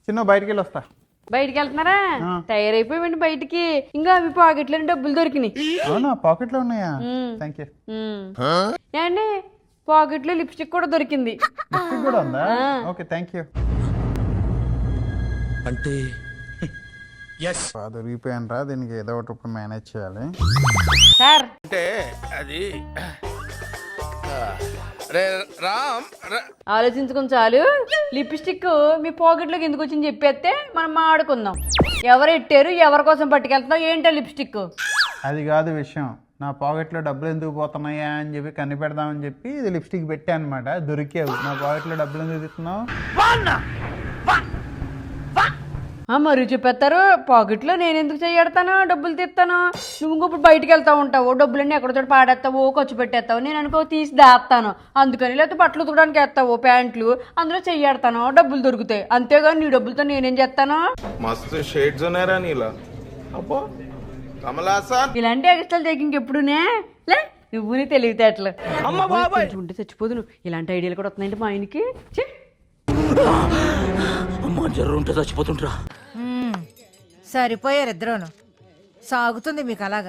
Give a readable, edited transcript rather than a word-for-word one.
చిన్న బయటికి వెళ్ళి వస్తా. బయటికి వెళ్తున్నారా? తయారైపోయి బయటికి. ఇంకా అవి పాకెట్లో డబ్బులు దొరికినాయి. అవునా, పాకెట్ లో ఉన్నాయా? Thank you. ఏండి పాకెట్లో లిప్స్టిక్ కూడా దొరికింది. లిప్స్టిక్ కూడా ఉందా? Okay, thank you. అంటే దొరికిపోయాను రా, దీనికి ఏదో ఒకటి ఇప్పుడు మేనేజ్ చేయాలి. సార్ అంటే అది రే రామ్ ఆలోచించుకుని చాలు. లిప్స్టిక్ మీ పాకెట్లోకి ఎందుకు వచ్చింది చెప్పేస్తే మనం మాడుకుందాం. ఎవరు ఎట్టారు, ఎవరి కోసం పట్టుకెళ్తున్నావు, ఏంటో లిప్స్టిక్? అది కాదు విషయం. నా పాకెట్లో డబ్బులు ఎందుకు పోతున్నాయా అని చెప్పి కనిపెడదామని చెప్పి ఇది లిప్స్టిక్ పెట్టా అనమాట. దొరికావు. నా పాకెట్లో డబ్బులు ఎందుకు తీస్తున్నావు? మరి చెప్పేస్తారు. పాకెట్లో నేను ఎందుకు చెయ్యడతాను, డబ్బులు తీస్తాను. నువ్వు ఇంకొప్పుడు బయటికి వెళ్తా ఉంటావు, డబ్బులన్నీ ఎక్కడ చోట పాడేస్తావు, ఖర్చు పెట్టేస్తావు. నేను అనుకో తీసి దాస్తాను అందుకని. లేకపోతే బట్టలు ఉతకడానికి వేస్తావు ప్యాంట్లు, అందులో చెయ్యడతాను, డబ్బులు దొరుకుతాయి. అంతేగాని నీ డబ్బులతో నేనేం చేస్తాను? మస్తు షేడ్స్ ఉన్నాయరా నీలా. అబ్బో కమలాసా, ఇలాంటి ఎక్స్ట్రా టేకింగ్ ఎప్పుడునే లే. నువ్వు నీ తెలివితేటలు కొంచెం ఉంటే చచ్చిపోదు. నువ్వు ఇలాంటి ఐడియాలు కూడా వస్తున్నాయంటే మా ఆయనకి. అమ్మా జర్రు ఉంటే చచ్చిపోతుంటరా. సరిపోయారు ఇద్దరును. సాగుతుంది మీకు అలాగా.